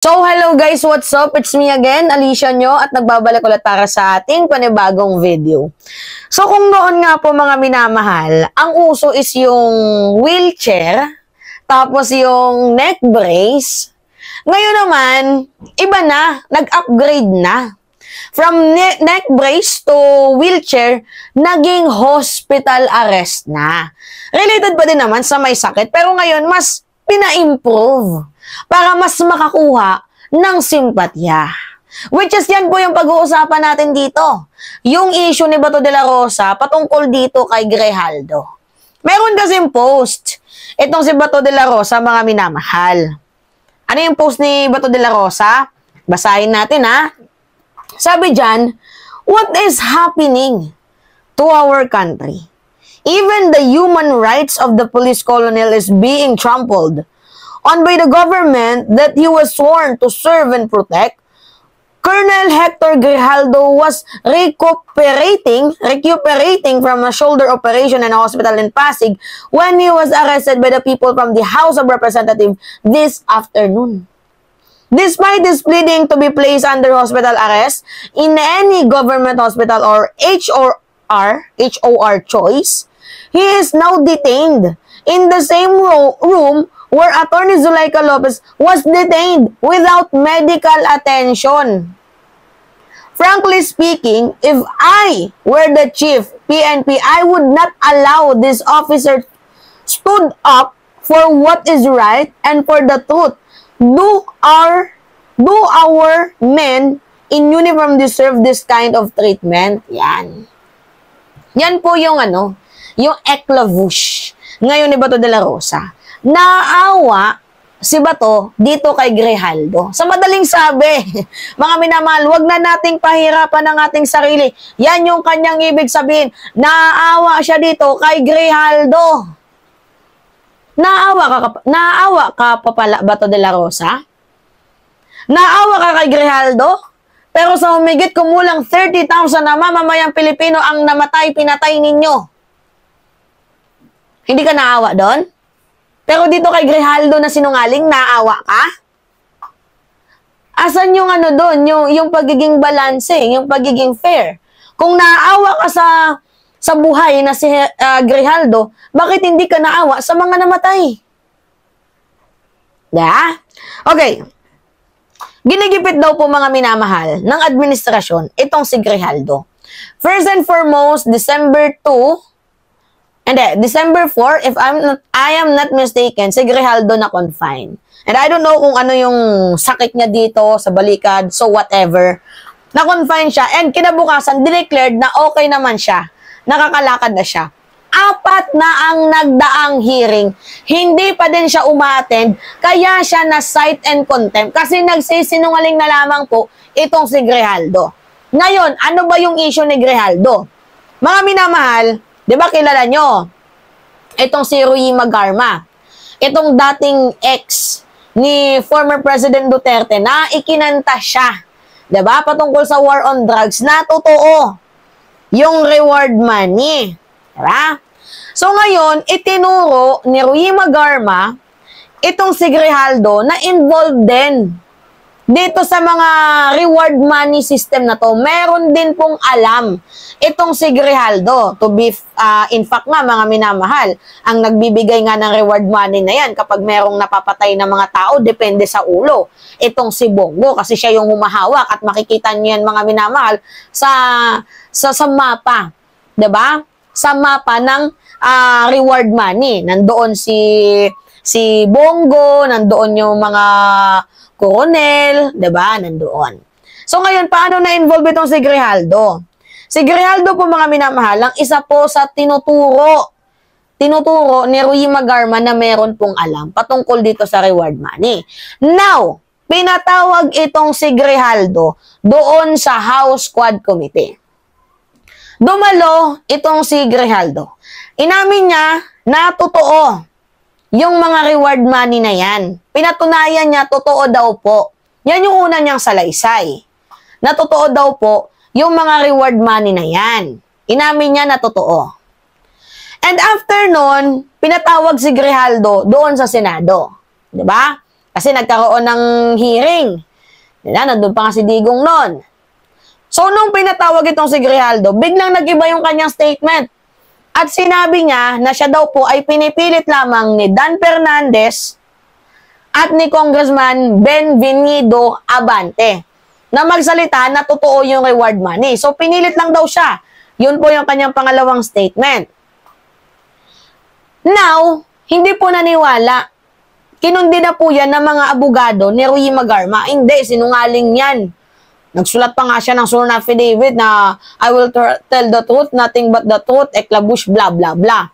So, hello guys, what's up? It's me again, Alicia nyo, at nagbabalik ulit para sa ating panibagong video. So, kung noon nga po mga minamahal, ang uso is yung wheelchair, tapos yung neck brace. Ngayon naman, iba na, nag-upgrade na. From neck brace to wheelchair, naging hospital arrest na. Related pa din naman sa may sakit, pero ngayon mas pina-improve para mas makakuha ng simpatya. Which is yan po yung pag-uusapan natin dito. Yung issue ni Bato de la Rosa patungkol dito kay Grijaldo. Meron kasing post itong si Bato de la Rosa, mga minamahal. Ano yung post ni Bato de la Rosa? Basahin natin ha. Sabi dyan, what is happening to our country? Even the human rights of the police colonel is being trampled on by the government that he was sworn to serve and protect. Colonel Hector Grijaldo was recuperating from a shoulder operation in a hospital in Pasig when he was arrested by the people from the House of Representatives this afternoon. Despite his pleading to be placed under hospital arrest in any government hospital or HOR choice, he is now detained in the same room where Attorney Zuleika Lopez was detained without medical attention. Frankly speaking, if I were the chief PNP, I would not allow this officer stood up for what is right and for the truth. Do our men in uniform deserve this kind of treatment? Yan. Yan po yung yung eklavush ngayon ni Bato de la Rosa. Naawa si Bato dito kay Grijaldo. Sa madaling sabi, mga minamahal, wag na nating pahirapan ang ating sarili. Yan yung kanyang ibig sabihin. Naawa siya dito kay Grijaldo. Naawa ka pa pala, Bato de la Rosa? Naawa ka kay Grijaldo? Pero sa humigit kumulang 30,000 na mamamayang Pilipino ang pinatay ninyo. Hindi ka naawa doon? Pero dito kay Grijaldo na sinungaling, naawa ka? Asan yung doon? Yung pagiging balanse, yung pagiging fair. Kung naawa ka sa buhay na si Grijaldo, bakit hindi ka naawa sa mga namatay? Okay. Ginigipit daw po mga minamahal ng administrasyon itong si Grijaldo. First and foremost, December 4, if I am not mistaken, si Grijaldo na confined. And I don't know kung ano yung sakit niya dito sa balikat, so whatever. Na-confine siya, and kinabukasan, dineclared na okay naman siya. Nakakalakad na siya. 4 na ang nagdaang hearing. Hindi pa din siya umattend, kaya siya na-cite and contempt. Kasi nagsisinungaling na lamang po itong si Grijaldo. Ngayon, ano ba yung issue ni Grijaldo? Mga minamahal, di ba kilala nyo? Itong si Rui Magarma. Itong dating ex ni former President Duterte na ikinanta siya. Di ba? Patungkol sa war on drugs na totoo. Yung reward money. Di ba? So ngayon, itinuro ni Rui Magarma itong si Grijaldo na involved din dito sa mga reward money system na to. Meron din pong alam itong si Grijaldo. To be, in fact nga, mga minamahal, ang nagbibigay nga ng reward money na yan kapag merong napapatay na mga tao, depende sa ulo. Itong si Bongo, kasi siya yung humahawak at makikita niyo yan, mga minamahal, sa mapa. Diba? Sa mapa ng reward money. Nandoon si Bongo, nandoon yung mga Coronel, diba? Nandoon. So ngayon, paano na-involve itong si Grijaldo? Si Grijaldo po, mga minamahal, ang isa po sa tinuturo ni Rui Magarma na meron pong alam patungkol dito sa reward money. Now, pinatawag itong si Grijaldo doon sa House Quad Committee. Dumalo itong si Grijaldo. Inamin niya na totoo yung mga reward money na yan. Pinatunayan niya, totoo daw po. Yan yung una niyang salaysay. Na totoo daw po yung mga reward money na yan. Inamin niya na totoo. And after nun, pinatawag si Grijaldo doon sa Senado. Diba? Kasi nagkaroon ng hearing. Nandun pa nga si Digong noon. So, nung pinatawag itong si Grijaldo, biglang nag-iba yung kanyang statement. At sinabi niya na siya daw po ay pinipilit lamang ni Dan Fernandez at ni Congressman Benvenido Abante na magsalita na totoo yung reward money. So, pinilit lang daw siya. Yun po yung kanyang pangalawang statement. Now, hindi po naniwala. Kinundi na po yan ng mga abogado ni Ruy Magarma. Hindi, sinungaling yan. Nagsulat pa nga siya ng sworn affidavit na I will tell the truth, nothing but the truth, eklabush, blah, blah, blah.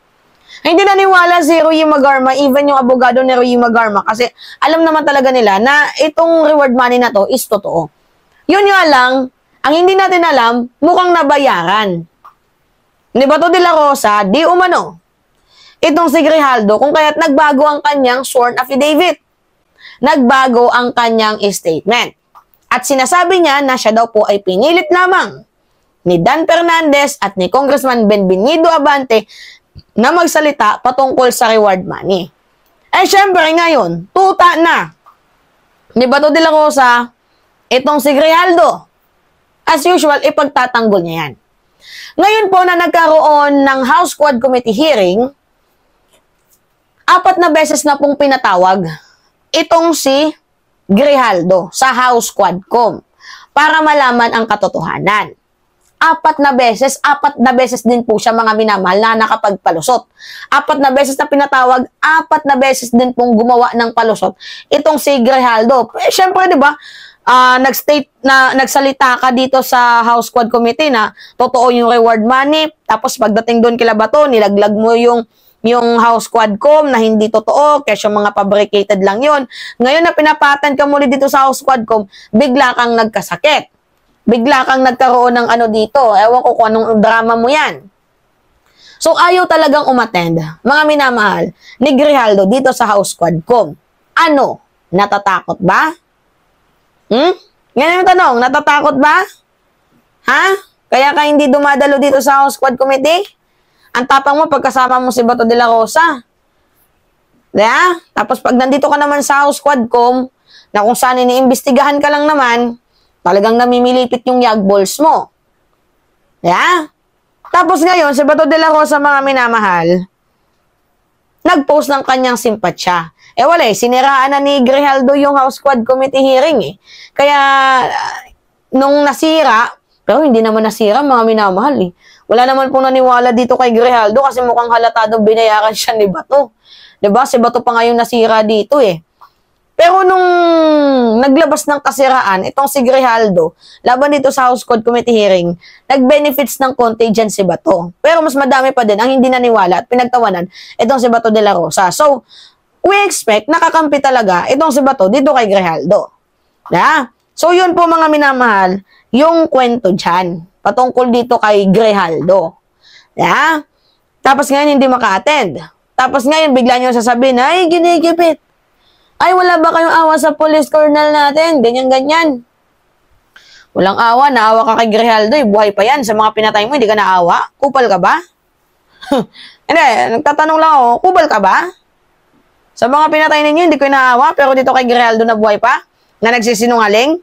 Hindi naniwala si Ruy Magarma, even yung abogado ni Ruy Magarma, kasi alam naman talaga nila na itong reward money na to is totoo. Yun nga lang, ang hindi natin alam, mukhang nabayaran. Ni Bato de la Rosa, di umano. Itong si Grijaldo, kung kaya't nagbago ang kanyang sworn affidavit. Nagbago ang kanyang statement. At sinasabi niya na siya daw po ay pinilit lamang ni Dan Fernandez at ni Congressman Benvenido Abante na magsalita patungkol sa reward money. Eh, syempre ngayon, tuta na ni Bato de la Rosa itong si Grijaldo. As usual, ipagtatanggol niya yan. Ngayon po na nagkaroon ng House Quad Committee hearing, 4 na beses na pong pinatawag itong si Grijaldo sa House Quadcom para malaman ang katotohanan. 4 na beses din po siya mga minamahal na nakapagpalusot. 4 na beses na pinatawag, 4 na beses din pong gumawa ng palusot itong si Grijaldo. Eh, syempre, di ba, nagsalita ka dito sa House Quad Committee na totoo yung reward money, tapos pagdating doon kila Bato, nilaglag mo yung House Quadcom na hindi totoo, kasi yung mga fabricated lang yon. Ngayon na pinapatan ka muli dito sa House Quadcom, bigla kang nagkasakit. Bigla kang nagkaroon ng ano dito. Ewan ko kung anong drama mo yan. So, ayaw talagang umattend, mga minamahal, ni Grijaldo dito sa House Quadcom. Ano? Natatakot ba? Ngayon yung tanong, natatakot ba? Ha? Kaya ka hindi dumadalo dito sa House Quad Committee? Ang tapang mo pagkasama mo si Bato de la Rosa. Diba? Tapos pag nandito ka naman sa House Quadcom, na kung saan iniimbestigahan ka lang naman, talagang namimilipit yung yagballs mo. Diba? Tapos ngayon, si Bato de la Rosa, mga minamahal, nag-post ng kanyang simpatsya. Eh wala siniraan na ni Grijaldo yung House Quad Committee hearing eh. Kaya, nung nasira, pero hindi naman nasira, mga minamahal eh. Wala naman pong naniwala dito kay Grijaldo kasi mukhang halatadong binayaran siya ni Bato. Diba? Si Bato pa ngayon nasira dito eh. Pero nung naglabas ng kasiraan, itong si Grijaldo, laban dito sa House Quad Committee hearing, nag-benefits ng konti dyan si Bato. Pero mas madami pa din ang hindi naniwala at pinagtawanan itong si Bato de la Rosa. So, we expect nakakampi talaga itong si Bato dito kay Grijaldo. Yeah? So, yun po mga minamahal, yung kwento dyan patungkol dito kay Grijaldo. Yeah? Tapos ngayon hindi maka-attend. Tapos ngayon bigla nyo sasabihin, ay ginigipit. Ay wala ba kayong awa sa police colonel natin? Ganyan-ganyan. Walang awa, naawa ka kay Grijaldo, buhay pa yan. Sa mga pinatay mo, hindi ka naawa? Kupal ka ba? Hindi, nagtatanong lang ako, kupal ka ba? Sa mga pinatay ninyo, hindi ko naawa, pero dito kay Grijaldo na buhay pa, na nagsisinungaling,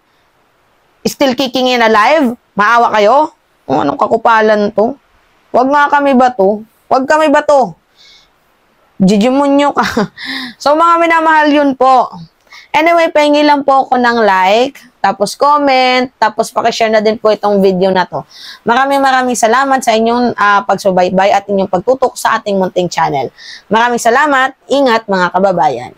still kicking in alive, maawa kayo? Anong kakupalan to? Wag nga kami Bato. Wag kami Bato. Jijimunyo ka. So, mga minamahal yun po. Anyway, pahingi lang po ako ng like, tapos comment, tapos pakishare na din po itong video na to. Maraming salamat sa inyong pagsubaybay at inyong pagtutok sa ating munting channel. Maraming salamat. Ingat mga kababayan.